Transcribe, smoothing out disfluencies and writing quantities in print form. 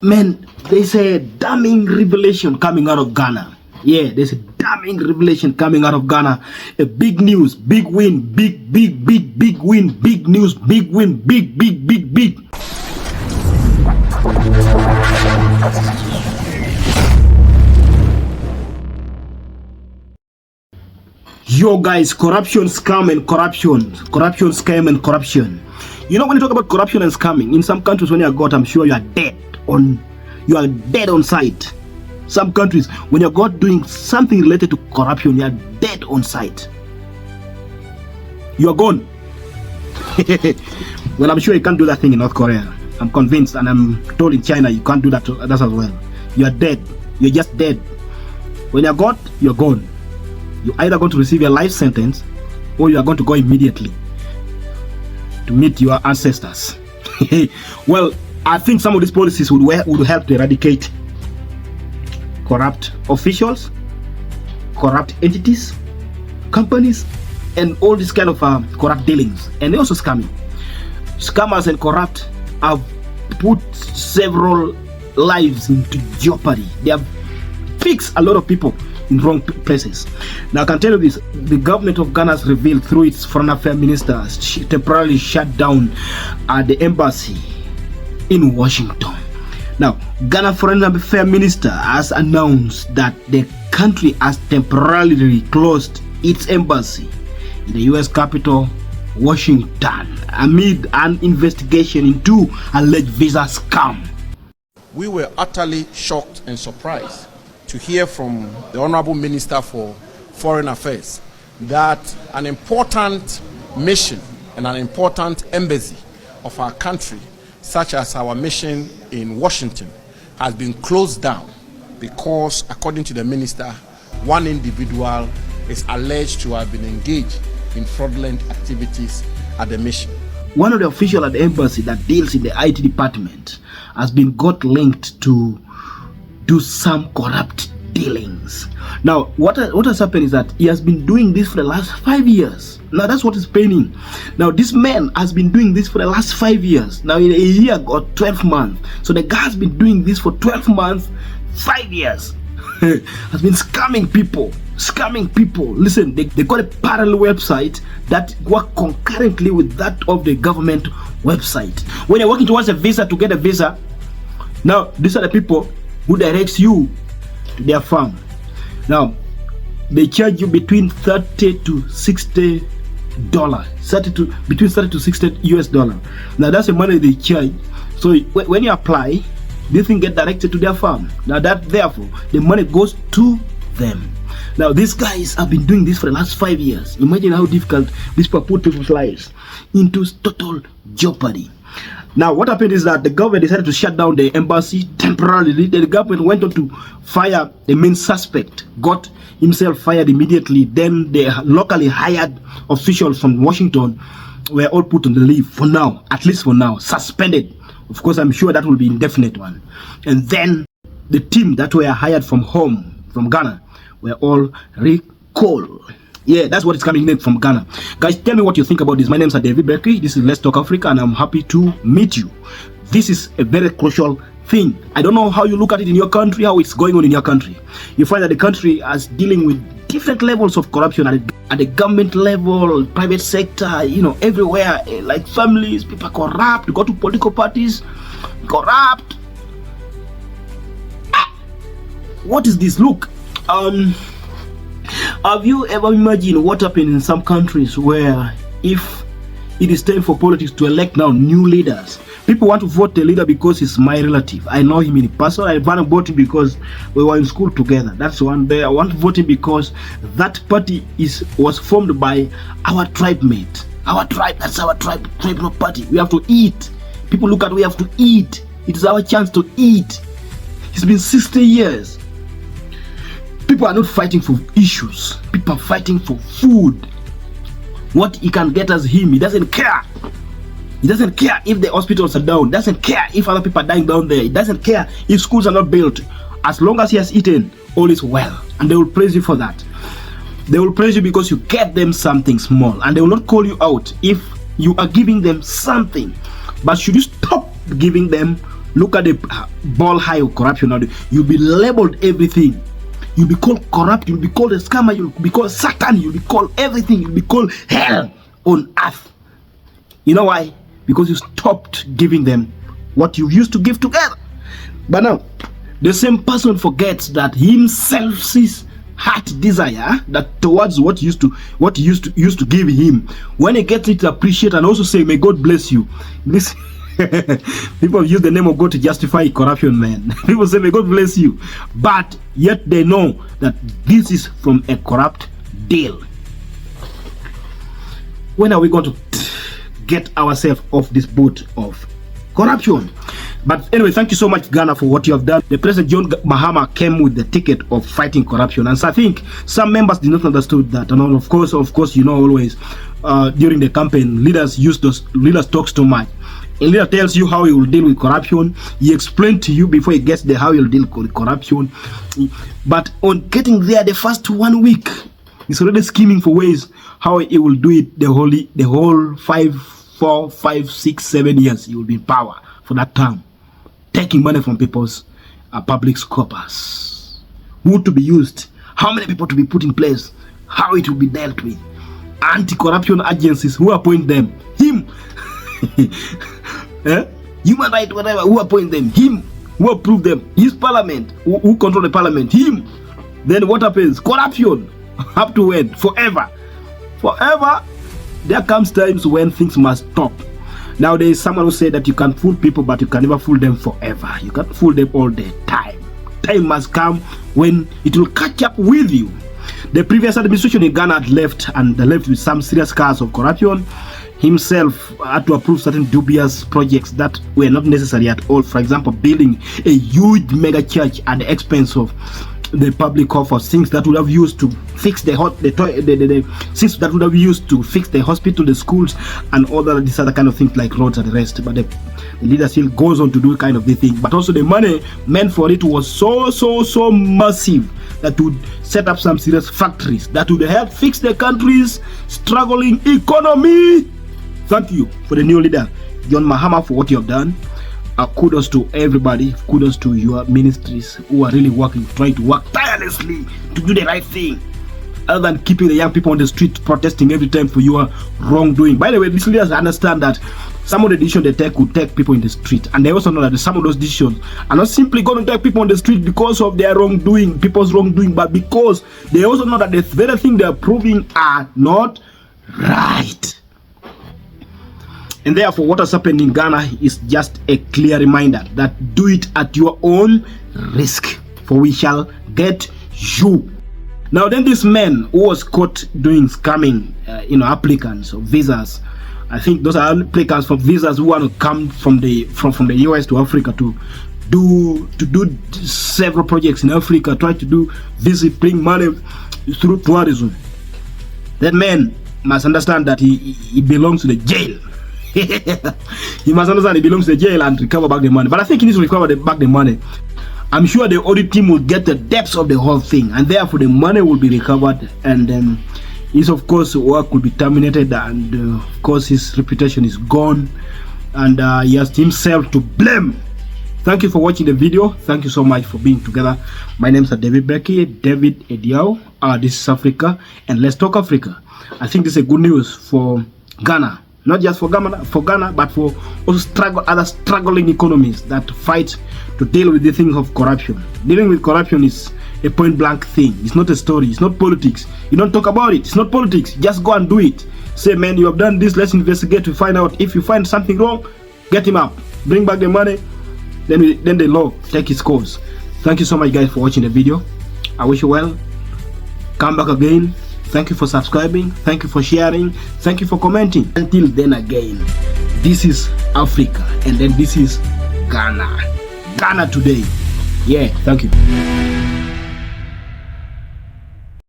Man, there's a damning revelation coming out of Ghana. Yeah, there's a damning revelation coming out of Ghana. A big news, big win, big win, big news, big win, big. Yo guys, corruption, scam and corruption. Corruption, scam and corruption. You know, when you talk about corruption and scamming, in some countries when you are got, I'm sure you are dead on sight. Some countries, when you're got doing something related to corruption, you are dead on sight. You are gone. Well, I'm sure you can't do that thing in North Korea. I'm convinced, and I'm told in China you can't do that as well. You are dead. You're just dead. When you're got, you're gone. You're either going to receive a life sentence or you are going to go immediately to meet your ancestors. Well, I think some of these policies would help to eradicate corrupt officials, corrupt entities, companies, and all this kind of corrupt dealings, and also scamming. Scammers and corrupt have put several lives into jeopardy. They have fixed a lot of people in wrong places. Now I can tell you this, the government of Ghana has revealed through its foreign affairs minister temporarily shut down the embassy in Washington. Now, Ghana foreign affairs minister has announced that the country has temporarily closed its embassy in the US capital, Washington, amid an investigation into alleged visa scam. We were utterly shocked and surprised to hear from the Honorable Minister for Foreign Affairs that an important mission and an important embassy of our country, such as our mission in Washington, has been closed down because, according to the minister, one individual is alleged to have been engaged in fraudulent activities at the mission. One of the officials at the embassy that deals in the IT department has been got linked to do some corrupt dealings. Now, what has happened is that he has been doing this for the last 5 years. Now, that's what is paining. Now, this man has been doing this for the last 5 years. Now, in a year got 12 months. So the guy has been doing this for 12 months, 5 years. Has been scamming people. Listen, they got a parallel website that work concurrently with that of the government website. When you're working towards a visa to get a visa, now these are the people who directs you to their farm. Now they charge you between $30 to $60, between $30 to $60 US dollar. Now that's the money they charge. So when you apply, this thing get directed to their farm. Now that therefore the money goes to them. Now these guys have been doing this for the last 5 years. Imagine how difficult this people put people's lives into total jeopardy. Now what happened is that the government decided to shut down the embassy temporarily. The government went on to fire the main suspect, got himself fired immediately. Then the locally hired officials from Washington were all put on the leave for now, at least for now, suspended. Of course, I'm sure that will be indefinite one. And then the team that were hired from home, from Ghana, were all recalled. Yeah, that's what is coming next from Ghana. Guys, tell me what you think about this. My name is David Berkeley. This is Let's Talk Africa, and I'm happy to meet you. This is a very crucial thing. I don't know how you look at it in your country, how it's going on in your country. You find that the country is dealing with different levels of corruption at the government level, private sector, you know, everywhere. Like families, people are corrupt. You go to political parties, corrupt. What is this? Look, have you ever imagined what happened in some countries where if it is time for politics to elect now new leaders, people want to vote the leader because he's my relative. I know him in person. I want to vote him because we were in school together. That's one day. I want to vote him because that party was formed by our tribe mate. Our tribe, that's our tribal party. We have to eat. People look at we have to eat. It is our chance to eat. It's been 60 years. People are not fighting for issues. People are fighting for food. What he can get as him, he doesn't care. He doesn't care if the hospitals are down. Doesn't care if other people are dying down there. He doesn't care if schools are not built. As long as he has eaten, all is well. And they will praise you for that. They will praise you because you get them something small. And they will not call you out if you are giving them something. But should you stop giving them Look at the ball high of corruption now. You'll be labeled everything. You'll be called corrupt. You'll be called a scammer. You'll be called Satan. You'll be called everything. You'll be called hell on earth. You know why? Because you stopped giving them what you used to give together. But now, the same person forgets that himself sees heart desire that towards what used to give him. When he gets it, appreciate and also say, "May God bless you." This people use the name of God to justify corruption, man. People say, "May God bless you," but yet they know that this is from a corrupt deal. When are we going to get ourselves off this boat of corruption? But anyway, thank you so much, Ghana, for what you have done. The President John Mahama came with the ticket of fighting corruption, and so I think some members did not understood that. And of course, you know, always during the campaign, leaders talks too much. A leader tells you how he will deal with corruption. He explained to you before he gets there how he will deal with corruption. But on getting there, the first 1 week, he's already scheming for ways how he will do it. The whole 4, 5, 6, 7 years he will be in power for that term, taking money from people's public coffers. Who to be used? How many people to be put in place? How it will be dealt with? Anti-corruption agencies, who appoint them? Him. Human rights, whatever, who appoint them? Him. Who approve them? His parliament. Who control the parliament? Him. Then what happens? Corruption. Up to when? Forever. Forever. There comes times when things must stop. Now there is someone who said that you can fool people, but you can never fool them forever. You can't fool them all the time. Time must come when it will catch up with you. The previous administration in Ghana had left, and they left with some serious scars of corruption. Himself had to approve certain dubious projects that were not necessary at all. For example, building a huge mega church at the expense of the public coffers, things that would have used to fix things that would have used to fix the hospital, the schools, and all that, these other kind of things like roads and the rest. But the leader still goes on to do kind of the thing. But also the money meant for it was so massive that would set up some serious factories that would help fix the country's struggling economy. Thank you for the new leader, John Mahama, for what you have done. Kudos to everybody. Kudos to your ministries who are really trying to work tirelessly to do the right thing, other than keeping the young people on the street protesting every time for your wrongdoing. By the way, these leaders understand that some of the decisions they take will take people in the street, and they also know that some of those decisions are not simply going to take people on the street because of their wrongdoing, people's wrongdoing, but because they also know that the very thing they are proving are not right. And therefore, what has happened in Ghana is just a clear reminder that do it at your own risk, for we shall get you. Now, then this man who was caught doing scamming, applicants of visas. I think those are applicants for visas who want to come from the US to Africa to do several projects in Africa, try to bring money through tourism. That man must understand that he belongs to the jail. He must understand he belongs to the jail and recover back the money. But I think he needs to recover back the money. I'm sure the audit team will get the depths of the whole thing, and therefore the money will be recovered, and his, of course, work will be terminated, and of course his reputation is gone, and he has himself to blame. Thank you for watching the video. Thank you so much for being together. My name is David Becky, David Ediao. This is Africa, and let's talk Africa. I think this is a good news for Ghana. Not just for Ghana, but for also other struggling economies that fight to deal with the things of corruption. Dealing with corruption is a point-blank thing. It's not a story. It's not politics. You don't talk about it. It's not politics. Just go and do it. Say, man, you have done this. Let's investigate to find out. If you find something wrong, get him up. Bring back the money. Then the law take its course. Thank you so much, guys, for watching the video. I wish you well. Come back again. Thank you for subscribing. Thank you for sharing. Thank you for commenting. Until then again, this is Africa, and then this is Ghana. Ghana today. Yeah, thank you.